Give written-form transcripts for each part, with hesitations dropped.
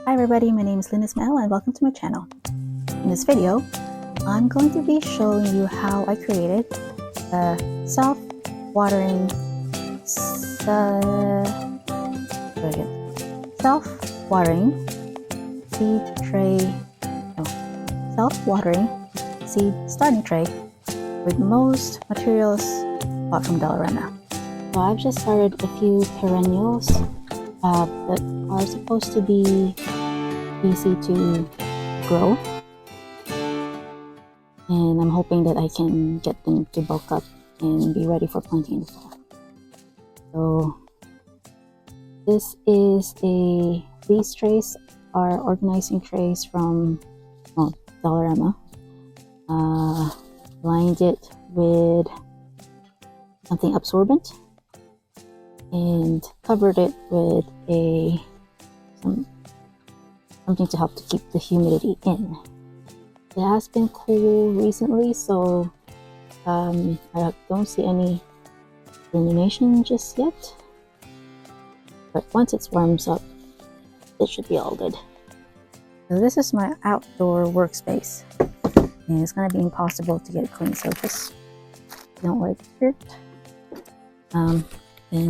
Hi everybody, my name is Lynn Ismail and welcome to my channel. In this video, I'm going to be showing you how I created a self-watering self-watering seed starting tray with most materials bought from Dollarama. So I've just started a few perennials that are supposed to be easy to grow, and I'm hoping that I can get them to bulk up and be ready for planting in the fall. So these trays are organizing trays from Dollarama. Lined it with something absorbent and covered it with something to help to keep the humidity in. It has been cool recently, so I don't see any germination just yet, but once it warms up, it should be all good. So this is my outdoor workspace, and it's going to be impossible to get clean, so just don't like dirt, and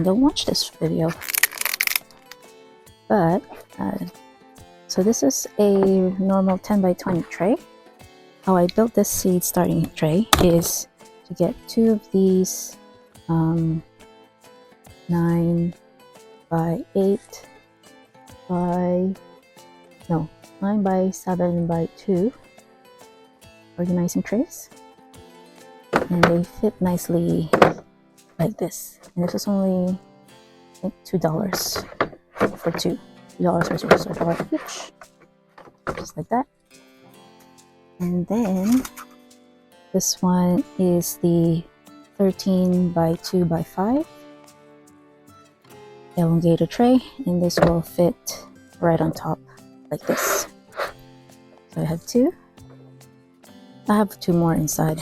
don't watch this video. But so this is a normal 10 by 20 tray. How I built this seed starting tray is to get two of these 9 by 7 by 2 organizing trays, and they fit nicely like this. And this is only, I think, $2 for two. $2 or $1 each, just like that. And then this one is the 13 by 2 by 5 elongated tray, and this will fit right on top like this. So I have two. I have two more inside,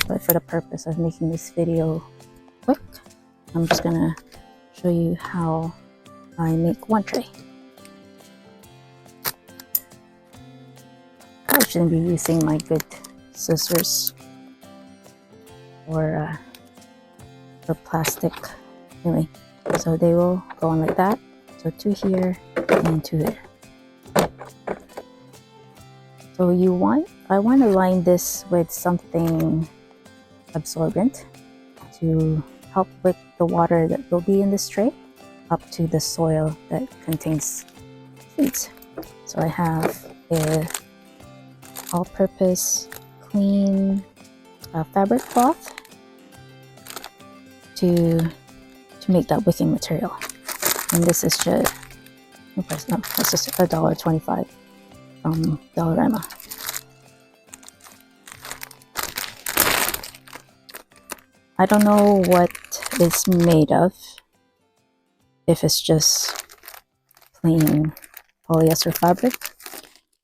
but for the purpose of making this video quick, I'm just gonna show you how I make one tray. I shouldn't be using my good scissors or the plastic. Anyway, so they will go on like that. So two here and two there. So I want to line this with something absorbent to help with the water that will be in this tray up to the soil that contains seeds. So I have a all-purpose clean fabric cloth to make that wicking material, and this is just $1.25 from Dollarama. I don't know what it's made of, if it's just plain polyester fabric.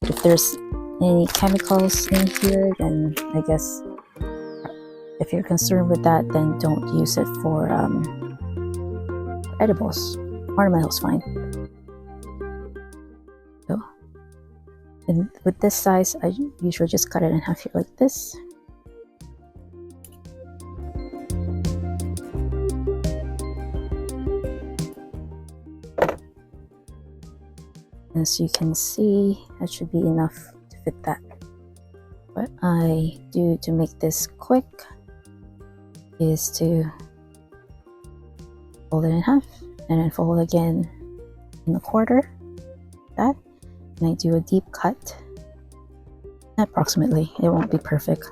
If there's any chemicals in here, then I guess if you're concerned with that, then don't use it for edibles. Ornamental's fine. So, and with this size, I usually just cut it in half here like this. As you can see, that should be enough to fit that. What I do to make this quick is to fold it in half and then fold again in a quarter, that, and I do a deep cut. Approximately, it won't be perfect,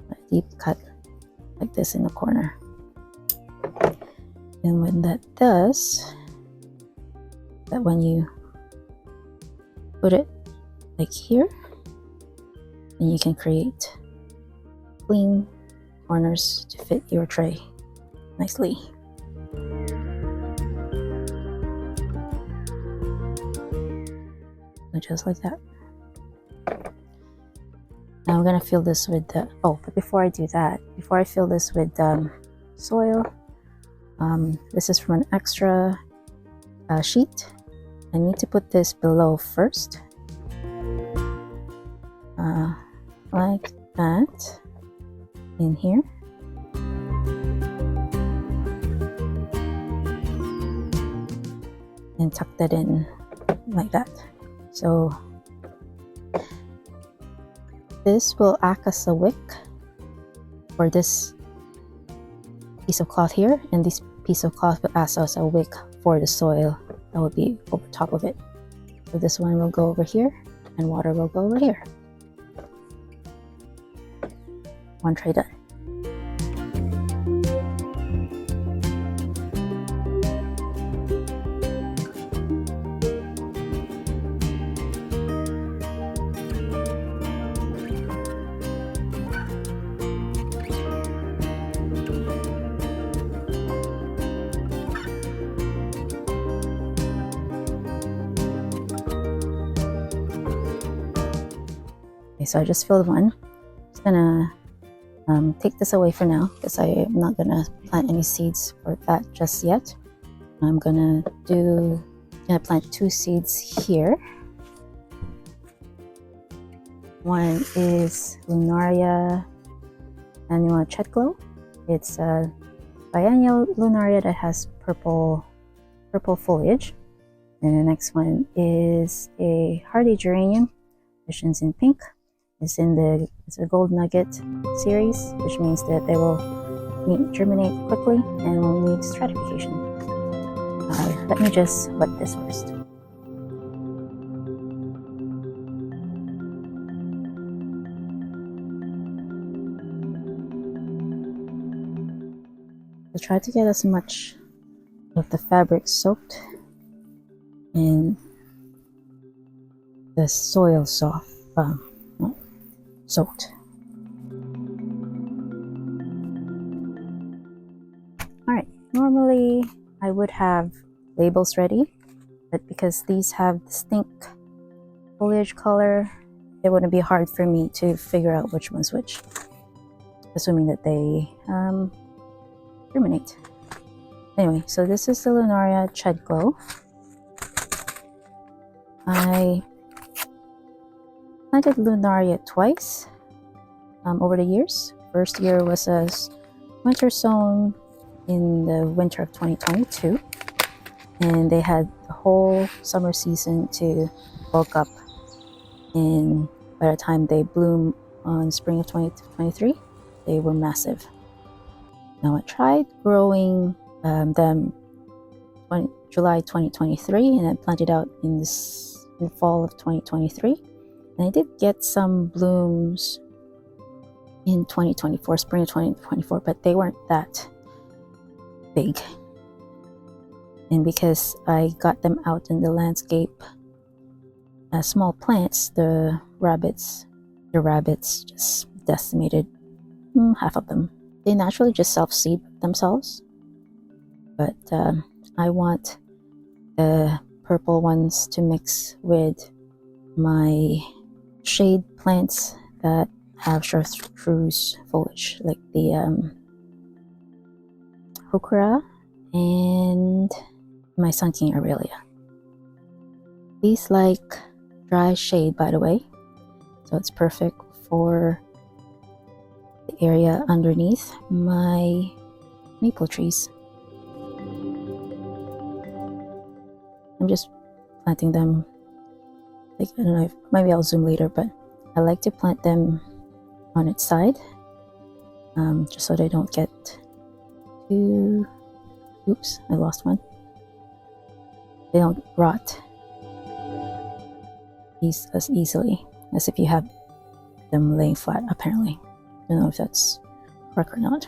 but a deep cut like this in the corner. And when that does, that when you put it like here, and you can create clean corners to fit your tray nicely. So just like that. Now I'm gonna fill this with the, but before I do that, before I fill this with soil, this is from an extra sheet I need to put this below first, like that, in here. And tuck that in like that. So this will act as a wick for this piece of cloth here, and this piece of cloth will act as a wick for the soil that will be over top of it. So this one will go over here and water will go over here. One tray done. Okay, so I just filled one. Just gonna take this away for now because I'm not gonna plant any seeds for that just yet. I'm gonna plant 2 seeds here. One is Lunaria annua Chetglow. It's a biennial Lunaria that has purple foliage. And the next one is a hardy geranium, visions in pink. It's a gold nugget series, which means that they will germinate quickly and will need stratification. Let me just wet this first. So try to get as much of the fabric soaked and the soil soaked. Alright, normally I would have labels ready, but because these have distinct foliage color, it wouldn't be hard for me to figure out which one's which, assuming that they germinate. Anyway, so this is the Lunaria Chetglow. I planted Lunaria twice over the years. First year was a winter sown in the winter of 2022, and they had the whole summer season to bulk up, and by the time they bloom on spring of 2023, they were massive. Now I tried growing them July 2023, and I planted out in the fall of 2023, and I did get some blooms in 2024, spring of 2024, but they weren't that big. And because I got them out in the landscape as small plants, the rabbits just decimated half of them. They naturally just self-seed themselves, but I want the purple ones to mix with my shade plants that have chartreuse foliage, like the heuchera and my Sun King Aurelia. These like dry shade, by the way, so it's perfect for the area underneath my maple trees. I'm just planting them, like, I don't know, maybe I'll zoom later, but I like to plant them on its side, just so they don't get too, oops, I lost one. They don't rot as easily as if you have them laying flat, apparently. I don't know if that's correct or not.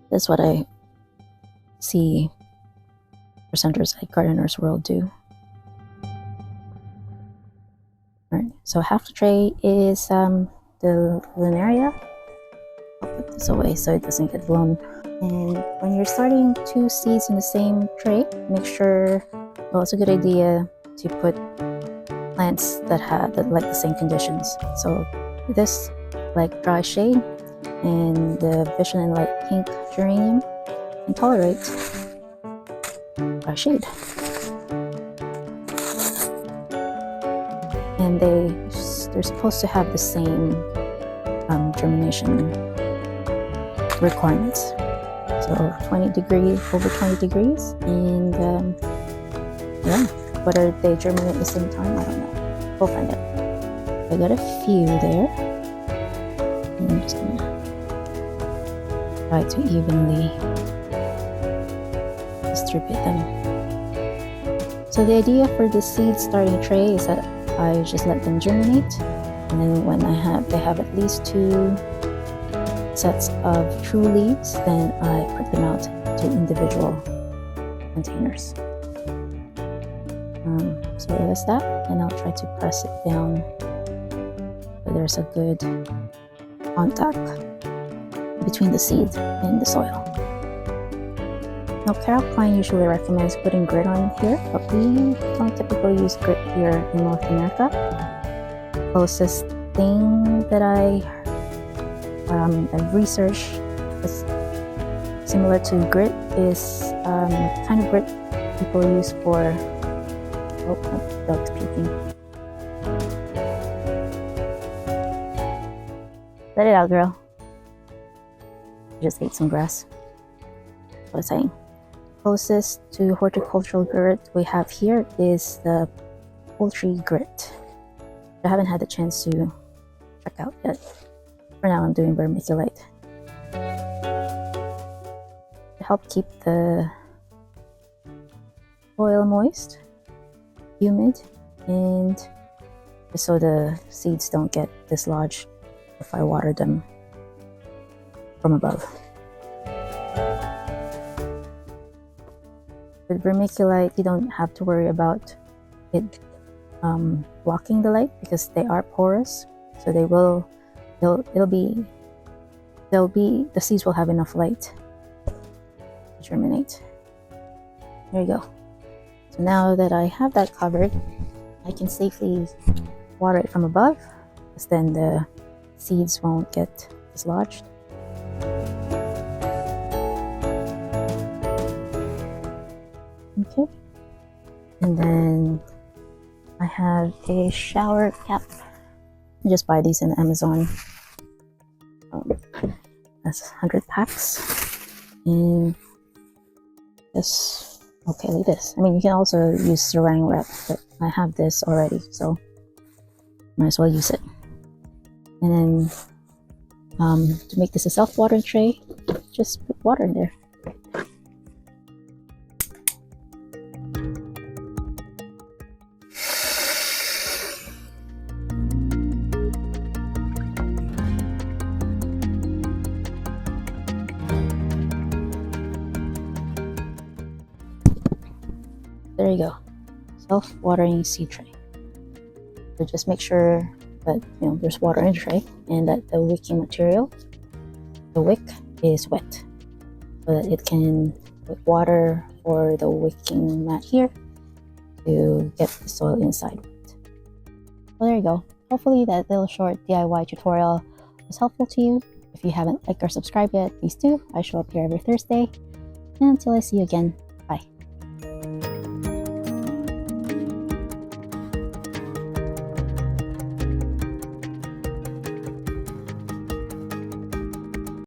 That's what I see presenters at Gardener's World do. Alright, so half the tray is the Lunaria. I'll put this away so it doesn't get blown. And when you're starting 2 seeds in the same tray, make sure, well, it's a good idea to put plants that like the same conditions. So this like dry shade, and the vision in light pink geranium can tolerate dry shade. and they're supposed to have the same germination requirements. So 20 degrees, over 20 degrees, and yeah, whether they germinate at the same time, I don't know. We'll find out. I got a few there, and I'm just gonna try to evenly distribute them. So the idea for the seed starting tray is that I just let them germinate, and then when they have at least 2 sets of true leaves, then I put them out to individual containers. So there's that, and I'll try to press it down so there's a good contact between the seed and the soil. Now, Carol Klein usually recommends putting grit on here, but we don't typically use grit here in North America. The closest thing that I've researched is similar to grit is kind of grit people use for dog's puking. Let it out, girl. Just ate some grass. That's what I'm saying. Closest to horticultural grit we have here is the poultry grit. I haven't had the chance to check out yet. For now, I'm doing vermiculite to help keep the soil moist, humid, and just so the seeds don't get dislodged if I water them from above. With vermiculite, you don't have to worry about it blocking the light because they are porous, so the seeds will have enough light to germinate. There you go. So now that I have that covered, I can safely water it from above, because then the seeds won't get dislodged. Okay, and then I have a shower cap. I just buy these in Amazon. That's 100 packs, and this, okay, like this. I mean, you can also use saran wrap, but I have this already, so might as well use it. And then to make this a self-watering tray, just put water in there. There you go, self-watering seed tray. So just make sure that there's water in the tray and that the wicking material, the wick, is wet, so that it can put water for the wicking mat here to get the soil inside of it. So there you go. Hopefully that little short DIY tutorial was helpful to you. If you haven't liked or subscribed yet, please do. I show up here every Thursday. And until I see you again,